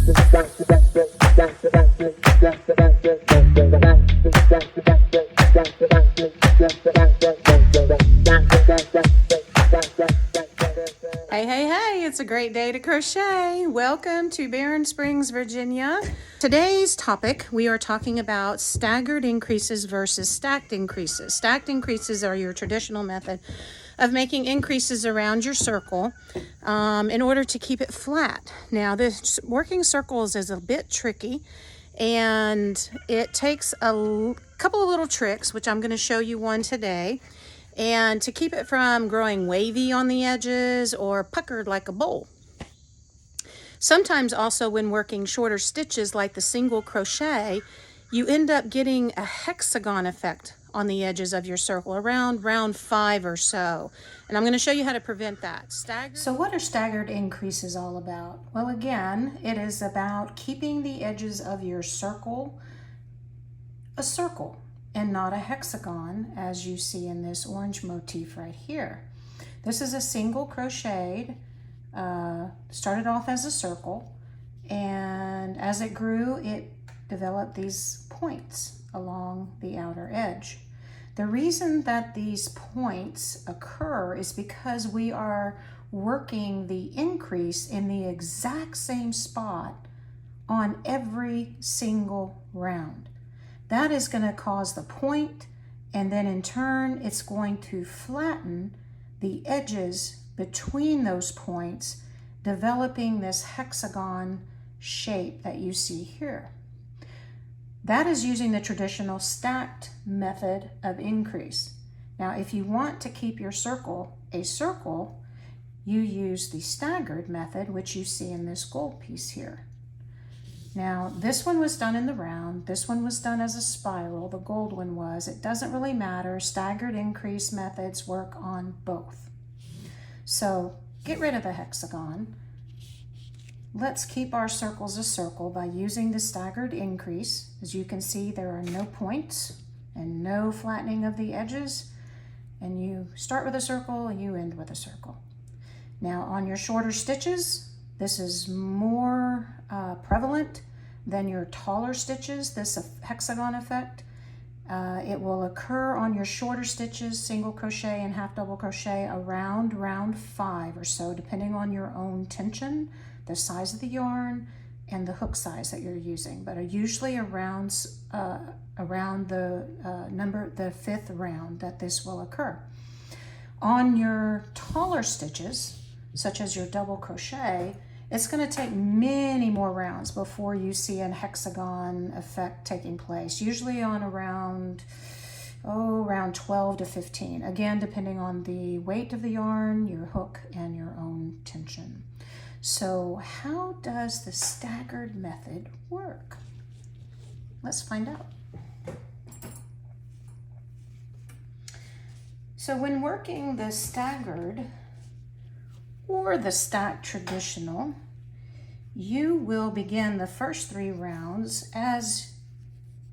Hey, hey, hey, it's a great day to crochet. Welcome to Barron Springs, Virginia. Today's topic, we are talking about staggered increases versus stacked increases. Stacked increases are your traditional method of making increases around your circle in order to keep it flat. Now, this working circles is a bit tricky, and it takes a couple of little tricks, which I'm going to show you one today. And to keep it from growing wavy on the edges or puckered like a bowl. Sometimes also when working shorter stitches like the single crochet, you end up getting a hexagon effect on the edges of your circle around round 5 or so. And I'm going to show you how to prevent that. So what are staggered increases all about? Well, again, it is about keeping the edges of your circle a circle and not a hexagon, as you see in this orange motif right here. This is a single crocheted, started off as a circle, and as it grew, it developed these points along the outer edge. The reason that these points occur is because we are working the increase in the exact same spot on every single round. That is going to cause the point, and then in turn, it's going to flatten the edges between those points, developing this hexagon shape that you see here. That is using the traditional stacked method of increase. Now, if you want to keep your circle a circle, you use the staggered method, which you see in this gold piece here. Now, this one was done in the round, this one was done as a spiral, the gold one was. It doesn't really matter. Staggered increase methods work on both. So get rid of the hexagon. Let's keep our circles a circle by using the staggered increase. As you can see, there are no points and no flattening of the edges. And you start with a circle and you end with a circle. Now, on your shorter stitches, this is more prevalent than your taller stitches, this hexagon effect. It will occur on your shorter stitches, single crochet and half double crochet, around round 5 or so, depending on your own tension, the size of the yarn, and the hook size that you're using, but are usually around the 5th round that this will occur. On your taller stitches, such as your double crochet, it's going to take many more rounds before you see an hexagon effect taking place, usually on around 12 to 15. Again, depending on the weight of the yarn, your hook, and your own tension. So how does the staggered method work? Let's find out. So when working the staggered or the stacked traditional, you will begin the first 3 rounds as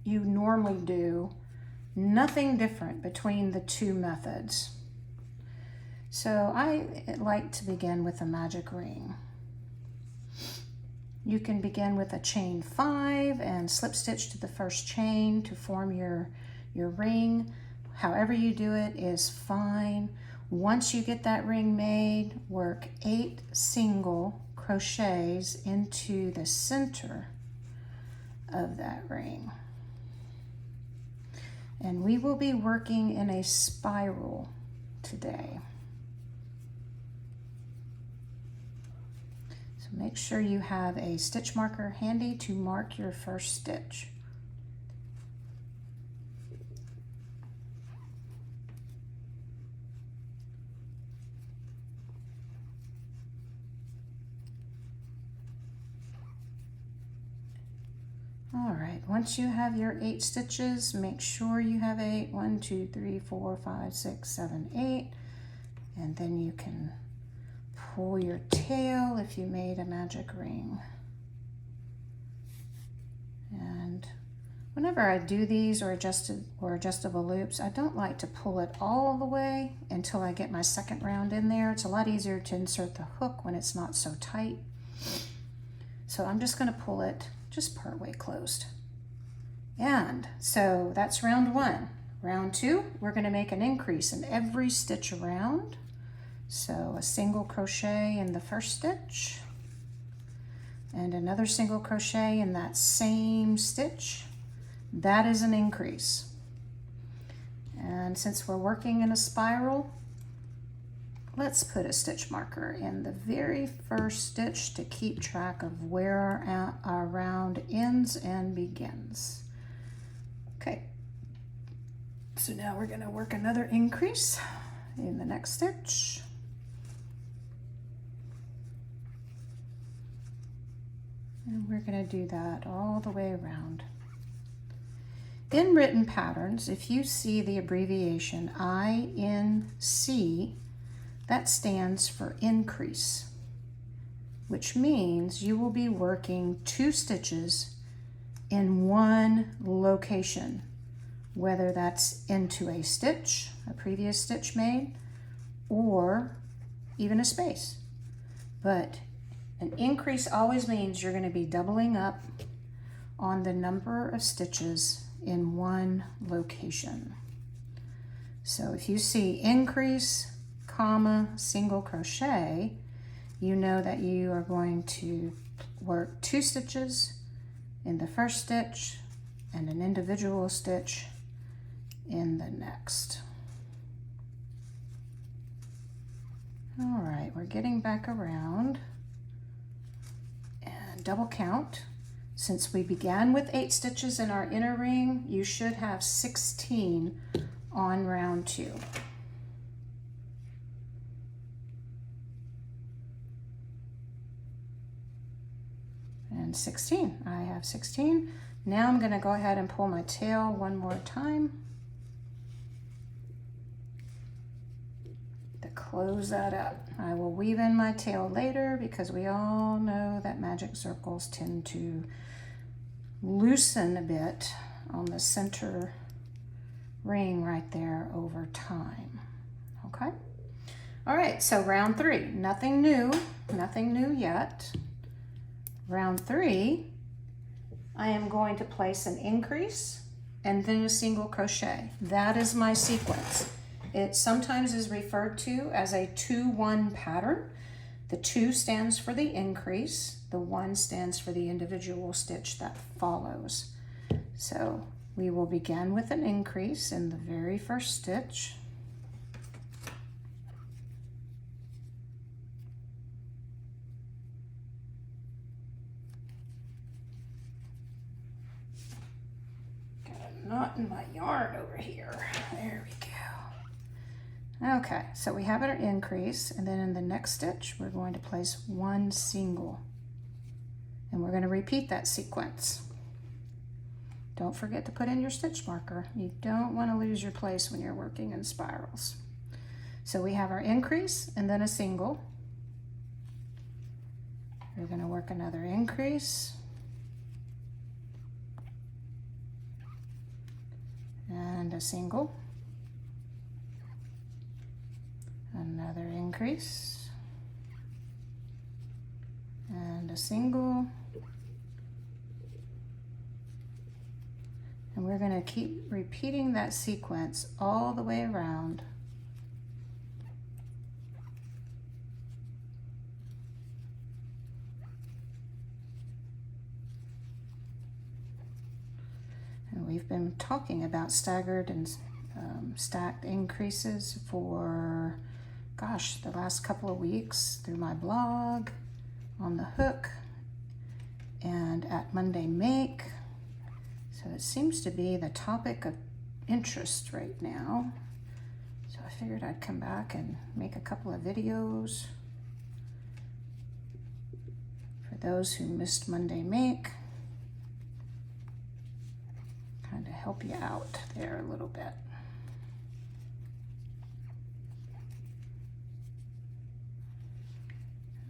you normally do, nothing different between the 2 methods. So I like to begin with a magic ring. You can begin with a chain 5 and slip stitch to the first chain to form your ring. However you do it is fine. Once you get that ring made, work 8 single crochets into the center of that ring. And we will be working in a spiral today. So make sure you have a stitch marker handy to mark your first stitch. All right, once you have your 8 stitches, make sure you have 8. 1, 2, 3, 4, 5, 6, 7, 8. And then you can pull your tail if you made a magic ring. And whenever I do these or adjustable loops, I don't like to pull it all the way until I get my second round in there. It's a lot easier to insert the hook when it's not so tight. So I'm just going to pull it just part way closed. And so that's round 1. Round 2, we're going to make an increase in every stitch around. So a single crochet in the first stitch and another single crochet in that same stitch. That is an increase. And since we're working in a spiral, let's put a stitch marker in the very first stitch to keep track of where our round ends and begins. Okay, so now we're going to work another increase in the next stitch. And we're going to do that all the way around. In written patterns, if you see the abbreviation INC, that stands for increase, which means you will be working 2 stitches in one location, whether that's into a stitch, a previous stitch made, or even a space. But an increase always means you're going to be doubling up on the number of stitches in one location. So if you see increase, comma, single crochet, you know that you are going to work 2 stitches in the first stitch and an individual stitch in the next. All right, we're getting back around and double count. Since we began with 8 stitches in our inner ring, you should have 16 on round 2. And 16, I have 16. Now I'm going to go ahead and pull my tail one more time to close that up. I will weave in my tail later because we all know that magic circles tend to loosen a bit on the center ring right there over time. Okay? All right, so round 3, nothing new yet. Round 3, I am going to place an increase and then a single crochet. That is my sequence. It sometimes is referred to as a 2-1 pattern. The 2 stands for the increase, the 1 stands for the individual stitch that follows. So we will begin with an increase in the very first stitch. Knot in my yarn over here. There we go. Okay, so we have our increase, and then in the next stitch we're going to place 1 single, and we're going to repeat that sequence. Don't forget to put in your stitch marker. You don't want to lose your place when you're working in spirals. So we have our increase and then a single. We're going to work another increase and a single, another increase and a single, and we're going to keep repeating that sequence all the way around. We've been talking about staggered and stacked increases for, gosh, the last couple of weeks through my blog, on the hook, and at Monday Make. So it seems to be the topic of interest right now. So I figured I'd come back and make a couple of videos for those who missed Monday Make. Kind of help you out there a little bit.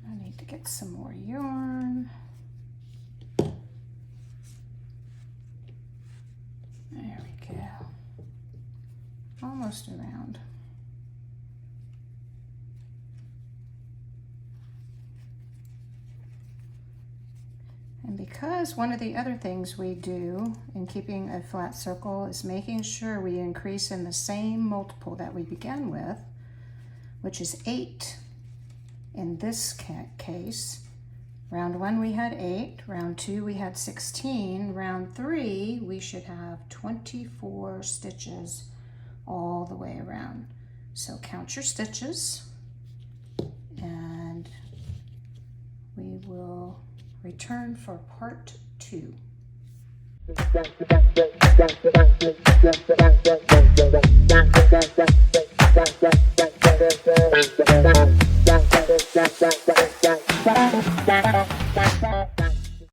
I need to get some more yarn. There we go. Almost around. And because one of the other things we do in keeping a flat circle is making sure we increase in the same multiple that we began with, which is 8 in this case. Round 1 we had 8, round 2 we had 16, round 3 we should have 24 stitches all the way around. So count your stitches and we will return for part 2.